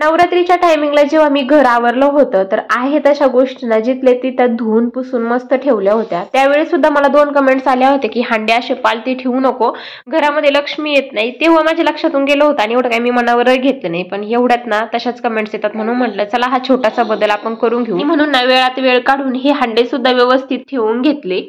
नवरात्रीच्या टायमिंगला जेव्हा मी घर आवरलं होतं तर आहे तशा गोष्टींना जिथले तिथं धुवून पुसून मस्त ठेवल्या होत्या। त्यावेळी सुद्धा मला 2 कमेंट्स आल्या होत्या की हांडे असे पालती ठेवू नको, घरामध्ये लक्ष्मी येत नाही। तेव्हा माझ्या लक्षातून गेलं होतं आणि एवढं काही मी मनावर घेतलं नाही, पण एवढ्यात ना तशाच कमेंट्स येतात म्हणून म्हटलं चला हा छोटासा बदल आपण करून घेऊ। म्हणून ना वेळात वेळ काढून हे हांडे सुद्धा व्यवस्थित ठेवून घेतले।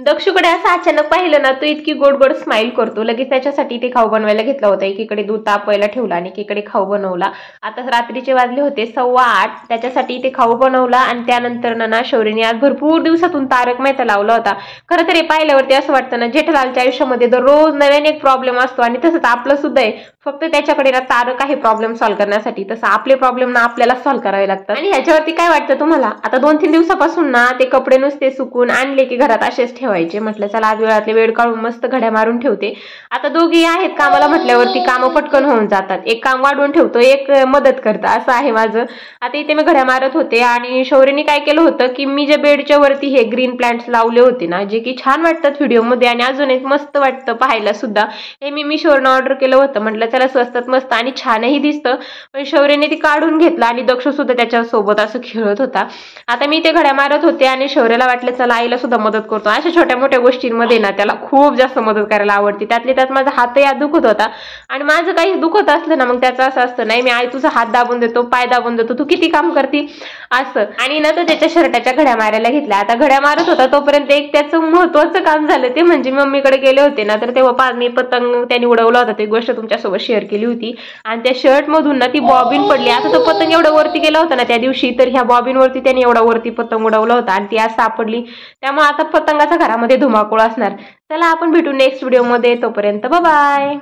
दक्षूकडे असं अचानक पाहिलं ना तो इतकी गोड गोड स्माइल करतो। लगेच त्याच्यासाठी ते खाऊ बनवायला घेतला होता। एकीकडे दूध तापवायला ठेवला आणि एकीकडे खाऊ बनवला। आता रात्रीचे वाजले होते 8:15, त्याच्यासाठी ते खाऊ बनवला आणि त्यानंतर ना शौर्यने आज भरपूर दिवसातून तारक मेहता लावला होता। खरं तर हे पाहिल्यावरती असं वाटतं ना जेठालालच्या आयुष्यामध्ये दररोज नव्याने एक प्रॉब्लेम असतो आणि तसंच आपलं सुद्धा आहे, फक्त त्याच्याकडे ना तारक आहे प्रॉब्लेम सॉल्व्ह करण्यासाठी, तसं आपले प्रॉब्लेम ना आपल्याला सॉल्व्ह करावे लागतात। आणि ह्याच्यावरती काय वाटतं तुम्हाला? आता 2-3 दिवसापासून ना ते कपडे नुसते सुकून आणले की घरात असेच ठेवायचे। म्हटलं चला आज वेळातले वेळ काढून मस्त घड्या मारून ठेवते। आता दोघे आहेत कामाला म्हटल्यावरती कामं पटकन होऊन जातात, एक काम वाढवून ठेवतो, एक मदत करतं, असं आहे माझं। आता इथे मी घड्या मारत होते आणि शौर्यने काय केलं होतं की मी जे बेडच्या वरती हे ग्रीन प्लांट्स लावले होते ना, जे की छान वाटतात व्हिडिओमध्ये आणि अजून एक मस्त वाटतं पाहायला सुद्धा, हे मी मिशोवरनं ऑर्डर केलं होतं। म्हटलं चला स्वस्तात मस्त आणि छानही दिसतं। पण शौर्यने ती काढून घेतलं आणि दक्ष सुद्धा त्याच्यासोबत असं खेळत होता। आता मी ते घड्या मारत होते आणि शौर्याला वाटलं चला आईला सुद्धा मदत करतो। अशा छोट्या मोठ्या गोष्टींमध्ये ना त्याला खूप जास्त मदत करायला आवडते। त्यातले त्यात माझा हातही दुखत होता आणि माझं काही दुखत असलं ना मग त्याचं असं असतं नाही मी आई तुझा हात दाबून देतो, पाय दाबून देतो, तू किती काम करते असं। आणि ना तो त्याच्या शर्टाच्या घड्या मारायला घेतल्या। आता घड्या मारत होता तोपर्यंत एक त्याचं महत्वाचं काम झालं, ते म्हणजे मम्मीकडे गेले होते ना तर तेव्हा मी पतंग त्याने उडवला होता, ती गोष्ट तुमच्यासोबत शेअर केली होती आणि त्या शर्ट मधून ना ती बॉबिन पडली। आता तो पतंग एवढा वरती गेला होता ना त्या दिवशी, तर ह्या बॉबिन वरती त्याने एवढा वरती पतंग उडवला होता आणि ती आज सापडली। त्यामुळे आता पतंगाचा घरामध्ये धुमाकूळ असणार। चला आपण भेटू नेक्स्ट व्हिडिओ मध्ये, तोपर्यंत बाय बाय।